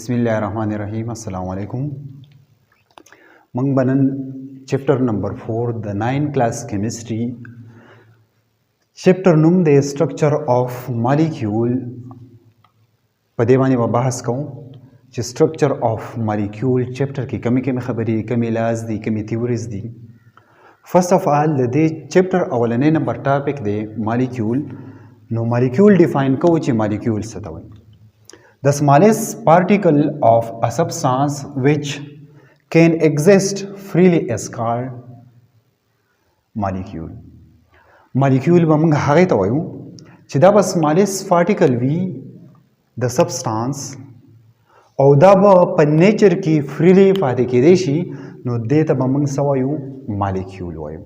बिस्मिल्लाहिर्रहमानिर्रहीम अस्सलाम वालेकुम। मंग बनन चैप्टर नंबर 4 द 9 class chemistry chapter num they structure of molecule पदेवानी व बहस कहूँ कि स्ट्रक्चर ऑफ मॉलिक्यूल चैप्टर की कमी कमी खबरी कमी लाज दी कमी थ्योरीज दी। फर्स्ट ऑफ ऑल दे चैप्टर अवलने नंबर टॉपिक दे मॉलिक्यूल नो मॉलिक्यूल डिफाइन कहूँ कि मॉलिक्यूल सतवई the smallest particle of a substance which can exist freely is called molecule. Molecule बमंग हागे तो आयु चिदा बस smallest particle भी the substance और दा ब nature की freely फादे के देशी नो दे तब बमंग सवायु molecule आयु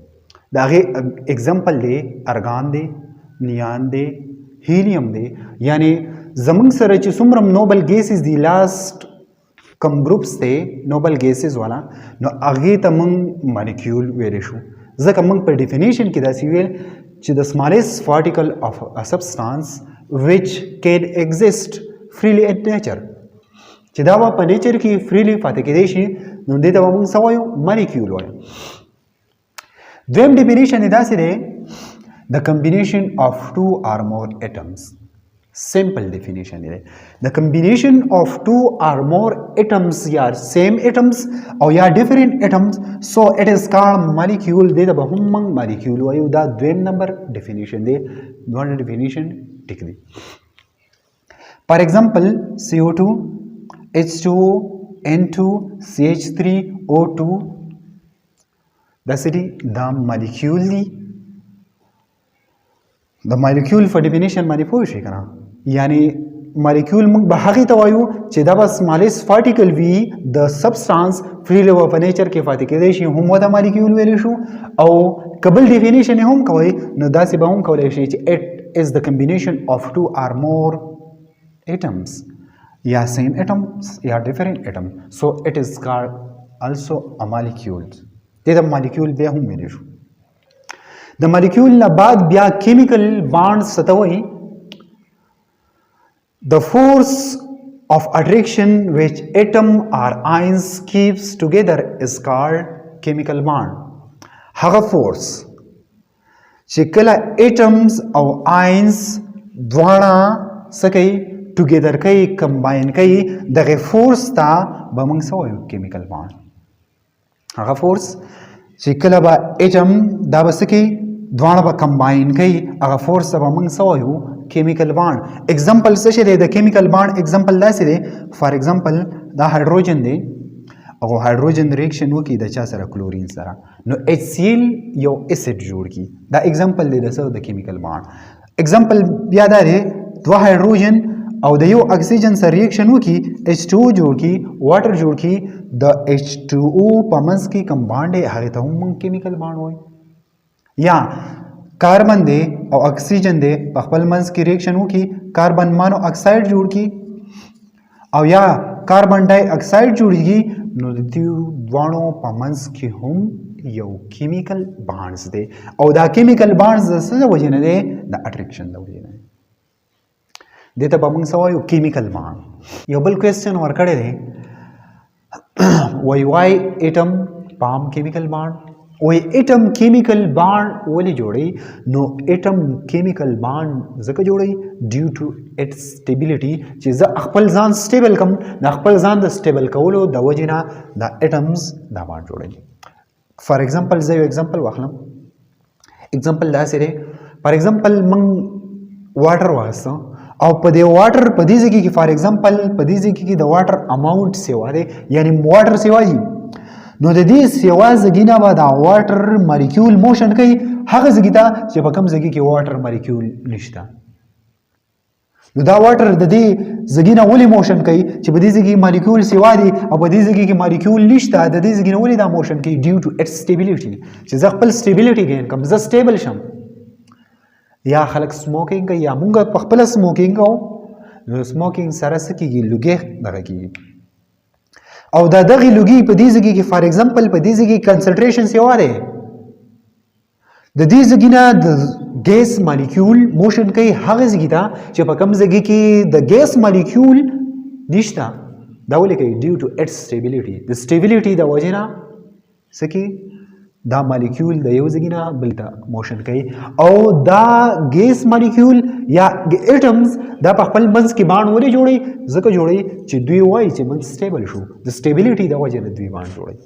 दागे example दे argon दे नियान दे helium दे यानी जमंग सर ची सुमरम नोबल गैसेस दी लास्ट कम ग्रुप्स थे नोबल गैसेस वाला नो आगे तमंग मॉलिक्यूल वेरेशु जक मंग पर डेफिनेशन की दासी वेल ची the smallest particle of a substance which can exist freely in nature चिदावा पर नेचर की फ्रीली फाते के देशी नो देता मंग सवायो मॉलिक्यूल वाला द्वेम डेफिनेशन दासी दे the combination of two or more atoms simple definition है the combination of two or more atoms या same atoms or या different atoms so it is called molecule दे दबा हम मंग molecule वायु दा द्वेम नंबर definition दे दोनों definition टिक दी for example CO2 H2O N2 CH3 O2 that's it the molecule the the molecule for definition माने पोश है करा यानी मॉलिक्यूल मंग बहागी तवायु चिदा बस स्मॉलेस्ट पार्टिकल वी the substance freely of nature के फाते के देशी हम वदा मॉलिक्यूल वेलिशु औ कबल डेफिनेशन हम कवय न दासी बाउम कवले शे it is the combination of two or more atoms या सेम एटम्स या different atom so it is called also a molecule ते द मॉलिक्यूल बे हम वेलिशु द मॉलिक्यूल ना बाद ब्या केमिकल बॉन्ड सतवई the force of attraction which atom or ions keeps together is called chemical bond haga force chikala atoms or ions dwana sakai together kai combine kai the force ta bamang saw chemical bond haga force chikala ba atom da basaki dwana ba combine kai aga force ba bamang saw chemical bond example से दे the chemical bond example दा से दे for example दा हाइड्रोजन दे अगो hydrogen reaction वो की द चा सरा क्लोरीन सरा no HCl यो एसिड जोड़ की दा एग्जांपल दे द द केमिकल बॉन्ड एग्जांपल याद आ रे दो हाइड्रोजन और द यो ऑक्सीजन से रिएक्शन वो की H2O जोड़ की वाटर जोड़ की द H2O पमस की कंपाउंड है हरे तो हम केमिकल बॉन्ड होय या कार्बन दे और ऑक्सीजन दे पखपल मंस की रिएक्शन हो की कार्बन मोनो ऑक्साइड जोड़ की और या कार्बन डाइऑक्साइड जोड़ेगी नोदिवाणो पमंस की हम यो केमिकल बॉन्ड्स दे और द केमिकल बॉन्ड्स से वजह ने दे द अट्रैक्शन द वजह ने दे तब हम सवायो केमिकल बॉन्ड यो बल क्वेश्चन और करे दे वाई एटम पाम केमिकल बॉन्ड वो एटम केमिकल बॉन्ड वाली जोड़ी नो एटम केमिकल बॉन्ड जक जोड़ी ड्यू टू इट्स स्टेबिलिटी चीज़ अखपल जान स्टेबल कम न अखपल जान द स्टेबल कवलो द वजिना द एटम्स द बॉन्ड जोड़ी फॉर एग्जांपल जो एग्जांपल वाखलम एग्जांपल दा से रे फॉर एग्जांपल मंग वाटर वास्ता और पदे वाटर पदी जगी की फॉर एग्जांपल पदी जगी की द वाटर अमाउंट सेवा रे यानी वाटर सेवा जी नो द दी सेवा जगिना बाद वाटर मॉलिक्यूल मोशन कई हग जगिता जे बकम जगी के वाटर मॉलिक्यूल निश्ता नो दा वाटर द दी जगिना वली मोशन कई जे बदी जगी मॉलिक्यूल सेवा दी अब बदी जगी के मॉलिक्यूल निश्ता द दी जगिना वली दा मोशन कई ड्यू टू इट्स स्टेबिलिटी जे जखपल स्टेबिलिटी गेन कम ज स्टेबल शम या खलक स्मोकिंग का या मुंगा पखपल स्मोकिंग को नो स्मोकिंग सरस की लुगे दरगी और दगी लुगी पदीजगी की फॉर एग्जांपल पदीजगी कंसंट्रेशन से और है द दीजगी ना द गैस मॉलिक्यूल मोशन कई हगजगी था जब कम जगी की द गैस मॉलिक्यूल निश्ता دا ولیکئ ډیو ټو اټس سټیبیلیټي د سټیبیلیټي د وجې نه څه کې دا مالیکول د یو ځای نه بل ته موشن کوي او دا ګیس مالیکول یا اټمز دا په خپل منځ کې باند ولې جوړي ځکه جوړي چې دوی وایي چې موږ سټیبل شو د سټیبیلیټي د وجې نه دوی باند جوړي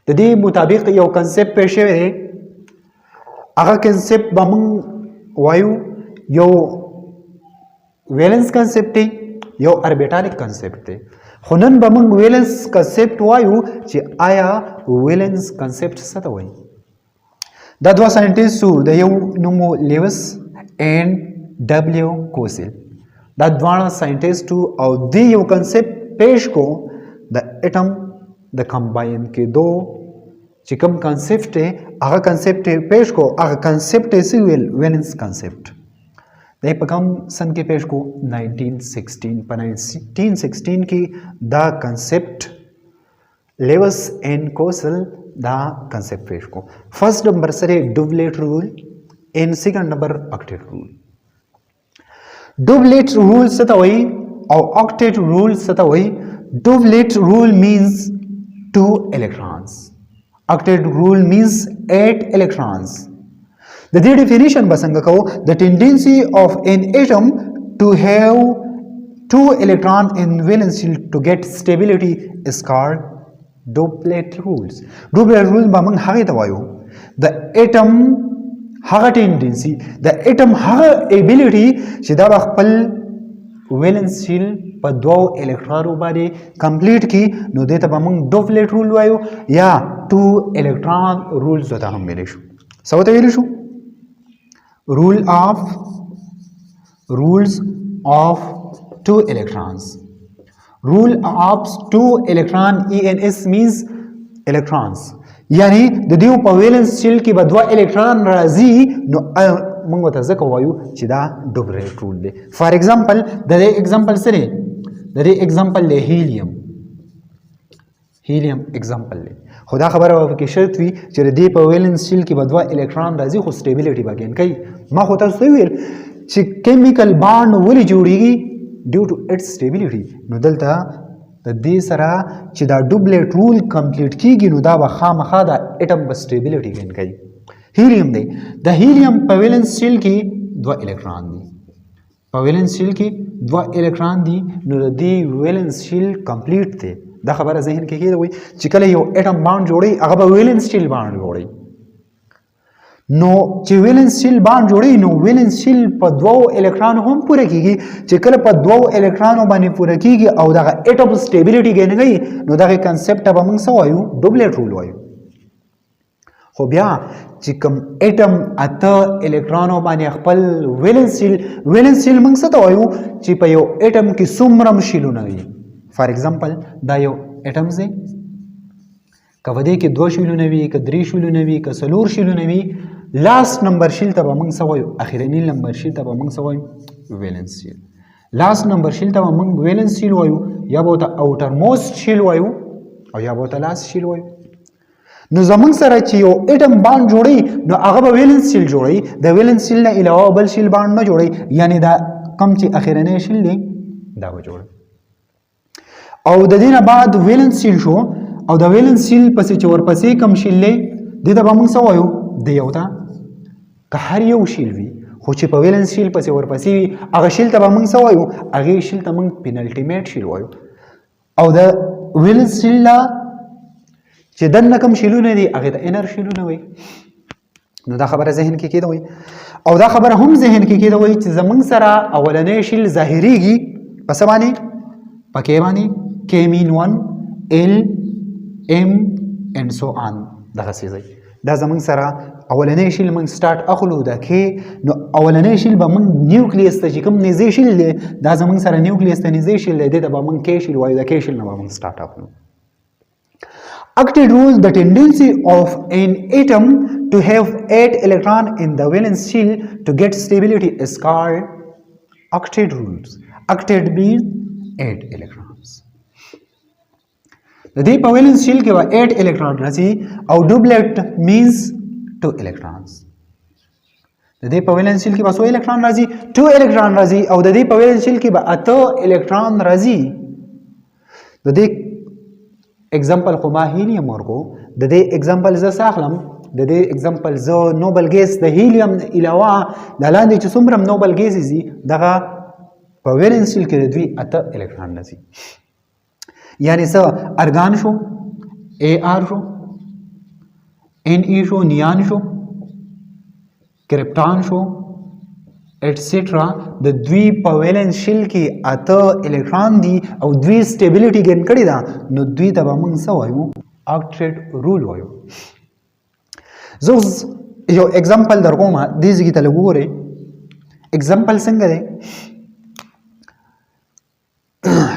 د دې مطابق یو کنسپټ پېښ شوی دی هغه کنسپټ به موږ وایو یو ویلنس کنسپټ دی یو اربیټالیک کنسپټ دی خو نن به موږ ویلنس کنسپټ وایو چې آیا ویلنس کنسپټ څه ته وایي دا دوه ساینټیسټو د یو نوم لیوس اینډ ډبلیو کوسل دا دواړه ساینټیسټو او دې یو کنسپټ پیش کو د اټم د کمباین کېدو چې کوم کنسپټ دی هغه کنسپټ پیش کو هغه کنسپټ یې څه ویل ویلنس کنسپټ دا په کوم سن کې پیش کو 1916 په 1916 کې دا کنسپټ لیوس اینڈ کوسل دا کنسپټ پیش کو فرست نمبر سره ډوبلیټ رول اینڈ سیکنډ نمبر اکټیټ رول ډوبلیټ رول څه ته وایي او اکټیټ رول څه ته وایي ډوبلیټ رول مینز 2 electrons octet rule means 8 electrons the definition basanga ko the tendency of an atom to have 2 electron in valence shell to get stability is called doublet rules doublet rule ba mang hage tawayo the atom haga tendency the atom haga ability چې دا خپل valence shell په دوو الکترونو باندې کمپلیټ کی نو دې ته به موږ ډوبلیټ رول وایو یا 2 الکترون رول زده هم ویلی شو څه ورته ویلی شو rules of 2 electrons rule of 2 electron ENS means electrons یعنی د دیو په ویلنس شیل کې به دوه الکترون راځي نو موږ ته ځکه وایو چې دا ډوبلیټ رول دی فار ایگزامپل د دې ایگزامپل سره د دې ایگزامپل له هیلیم ایگزامپل له خدا خبره و کې شرط وي چې د دې په ویلنس شیل کې به دوه الکترون راځي خو سټیبیلیټي به ګین کوي ما خو تاسو ویل چې کیمیکل بانډ ولې جوړیږي ډیو ټو اټس سټیبیلیټي نو دلته د دې سره چې دا ډوبلیټ رول کمپلیټ کیږي نو دا به خامخا د اټم په سټیبیلیټي ګین کوي هیلیم دی د هیلیم په ویلنس شیل کې دوه الکترون دي په ویلنس شیل کې دوه الکترون دي نو د دې ویلنس شیل کمپلیټ دی دا خبره ذهن کې کېږي چې کله یو اټم باند جوړي هغه به ویلنس شیل باند جوړي نو چې ویلنس شیل باند جوړي نو ویلنس شیل په دوو الکترون هم پوره کیږي چې کله په دوو الکترون باندې پوره کیږي او دغه اټم سټیبیلیټي ګینګي نو دغه کنسپټ به موږ څه وایو ډوبلیټ رول وایو خو بیا چې کوم اټم اته الکترونو باندې خپل ویلنس شیل موږ څه ته وایو چې په یو اټم کې څومره شیلونه وي فار ایگزامپل دا یو اټم دی که په دې کې 2 شیلونه وي که 3 شیلونه وي که 4 شیلونه وي لاست نمبر شیل ته به موږ څه وایو اخرنی نمبر شیل ته به موږ څه وایو ویلنس شیل لاست نمبر شیل ته به موږ ویلنس شیل وایو یا به ورته اوټر موست شیل وایو او یا به ورته لاست شیل وایو نو زمونږ سره چې یو اټم باند جوړي نو هغه به ویلنس شیل جوړي د ویلنس شیل نه علاوه بل شیل باند نه جوړي یعنی دا کم چې اخرنی شیل دی دا به جوړي او د دې نه بعد ویلنس شیل شو او د ویلنس شیل پسې چې ورپسې کم شیل دی دې ته به موږ څه وایو د یو ته که هر یو شیل وي خو چې په ویلنس شیل پسې ورپسې وي هغه شیل ته به موږ څه وایو هغې شیل ته موږ پینلټیمیټ شیل وایو او د ویلنس شیل نه چې دننه کوم شیلونه دي هغې ته انر شیلونه وایي نو دا خبره ذهن کې کېده وایي او دا خبره هم ذهن کې کېده وایي چې زموږ سره اولنی شیل ظاهریږي په څه باندې په کې باندې کې مین 1 ال ام and so on دغه څه دا زمونږ سره اولنی شیل موږ سٹارټ اخلو دا کې نو اولنی شیل به موږ نیوکلیس ته چې کوم نږدې شیل دی دا زمونږ سره نیوکلیس ته نږدې شیل دی دې ته به موږ کې شیل وایو دا کې شیل نه به موږ سٹارټ اخلو octet rule the tendency of an atom to have 8 electron in the valence shell to get stability is called octet rules octet means 8 electrons the deep valence shell ke 8 electron razi or doublet means 2 electrons د دې په ویلنس شیل کې به څو الکترون راځي 2 الکترون راځي او د دې په ویلنس شیل کې به 8 الکترون راځي د دې एग्जांपल خو ما هیلیم ورکو د دې एग्जांपल زه ساخلم د دې एग्जांपल زه نوبل ګیس د هیلیم علاوه د لاندې چې څومره نوبل ګیس دي دغه په ویلنس شیل کې د دوی 8 الکترون راځي یعنی څه ارګان شو اے آر شو ان ای شو نیان شو کرپټان شو ایٹسیټرا د دوی په ویلنس شیل کې 8 الکترون دي او دوی سټیبিলিټي ګین کړی دا نو دوی ته به موږ څه وایو آکټیټ رول وایو زه یو example درکوم دې ځکه ته لګورئ example څنګه دی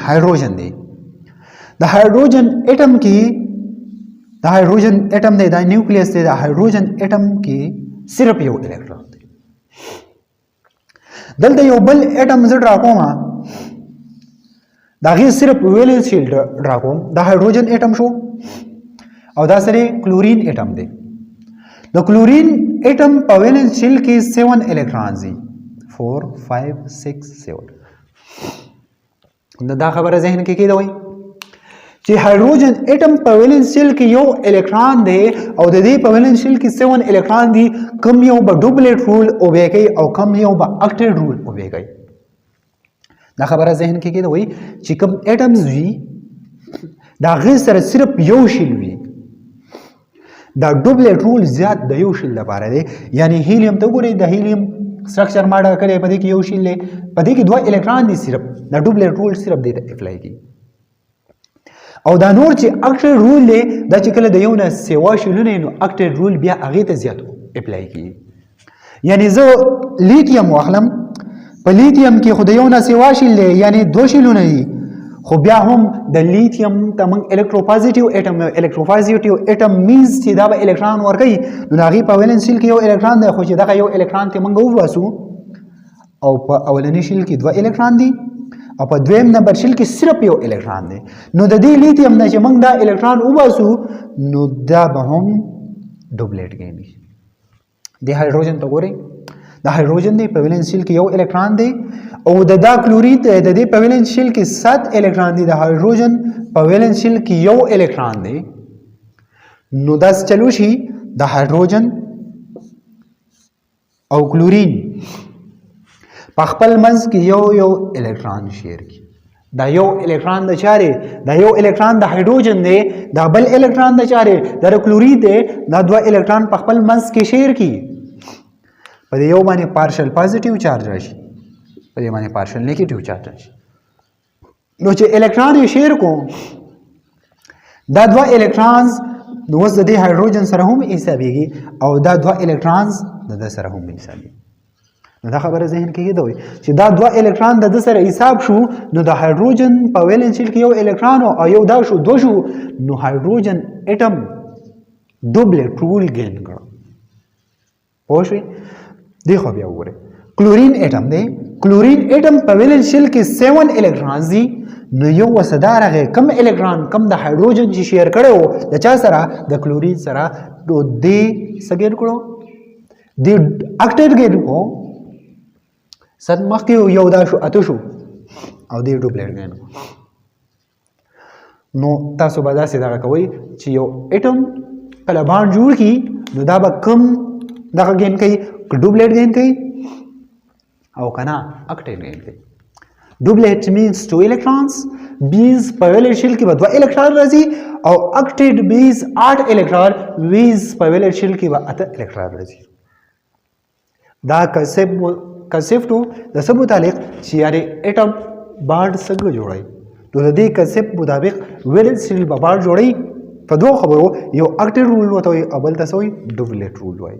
hydrogen دی د hydrogen atom کې د hydrogen atom دی د نیوکلیس دی د hydrogen atom کې صرف یو الکترون دی دلته یو بل اټم زه ډرا کوم دا غي صرف ویلنس شیل ډرا کوم دا هایدروجن اټم شو او دا سره کلورین اټم دی د کلورین اټم په ویلنس شیل کې 7 الکترون دي 4 5 6 7 دا خبره ذهن کې کیدوي چې هایدروجن اټم په ویلنس شیل کې یو الکترون دی او د دې په ویلنس شیل کې 7 الکترون دي کم یو به ډوبلیټ رول او بیګي او کم یو به اکټیټ رول او بیګي دا خبره ذهن کې کیدوي چې کوم اټمز وي دا غیر سره صرف یو شیل وي دا ډوبلیټ رول زیات د یو شیل لپاره دی یعنی هیلیم ته ګورئ د هیلیم سټرکچر ماډل کړي په دې کې یو شیل دی په دې کې 2 الکترون دي صرف دا ډوبلیټ رول صرف دې ته اپلای کی او دا نور چې اکټیټ رول دی دا چې کله د یو نه سیوا شیلونه نو اکټیټ رول بیا هغه ته زیات اپلای کی یعنی زه لیتیم واخلم په لیتیم کې خو د یو نه سیوا شیل دی یعنی 2 شیلونه دي خو بیا هم د لیتیم ته موږ الکتروپوزیټیو اټم الکتروپوزیټیو اټم مینز چې دا به الکترون ورکوي نو هغه په ویلنس شیل کې یو الکترون دی خو چې دغه یو الکترون ته موږ وواسو او په اولنی شیل کې 2 الکترون دي او په دویم نمبر شیل کې صرف یو الکترون دی نو د دې لیتیم نه چې موږ دا الکترون وباسو نو دا به هم ډوبلیټ کېږي د هایدروجن ته ګورئ د هایدروجن دی په ویلنس شیل کې یو الکترون دی او د دا کلورید د دې په ویلنس شیل کې 7 الکترون دي د هایدروجن په ویلنس شیل کې یو الکترون دی نو دا چلو شي د هایدروجن او کلورین په خپل منځ کې یو الکترون شیر کی دا یو الکترون د چاره دا یو الکترون د هایدروجن دی دا بل الکترون د چاره د کلورید دی دا 2 الکترون په خپل منځ کې شیر کی په دې یو باندې پارشل پوزټیو چارج راشي په دې باندې پارشل نیگیټیو چارج راشي نو چې الکترون یې شیر کو دا 2 الکترونز نو د دې هایدروجن سره هم حسابيږي او دا 2 الکترونز د سره هم حسابيږي نو دا خبره ذهن کې کېدوي چې دا 2 الکترون د سره حساب شو نو د هایدروجن په ویلنس شیل کې یو الکترون او یو دا شو 2 شو نو هایدروجن اټم ډوبلیټ رول ګین کړ پوه شئ دی خو بیا وګورئ کلورین اټم دی کلورین اټم په ویلنس شیل کې 7 الکترون دي نو یو وسدار هغه کم الکترون کم د هایدروجن چې شیر کړو د چا سره د کلورین سره نو دی سګیر کړو دی اکټیټ ګیر کو سد مخکې یو دا شو اته شو او دی ډوبلیټ ګین نو تاسو به داسې دغه کوئ چې یو اټم کله باند جوړ کی نو دا به کم دغه ګین کوي ډوبلیټ ګین کوي او کنا اکټیټ ګین کوي ډوبلیټ مینز 2 الکترونز بیز په ویلنس شیل کې به 2 الکترون راځي او اکټیټ بیز 8 الکترون ویز په ویلنس شیل کې به 8 الکترون راځي دا کنسپټ د څه متعلق چې یاري اټم باند څنګه جوړای نو د دې کنسپټ مطابق ویلنس شیل به باند جوړي په دوه خبرو یو اکټیټ رول وته او بل تاسو ډوبلیټ رول وایي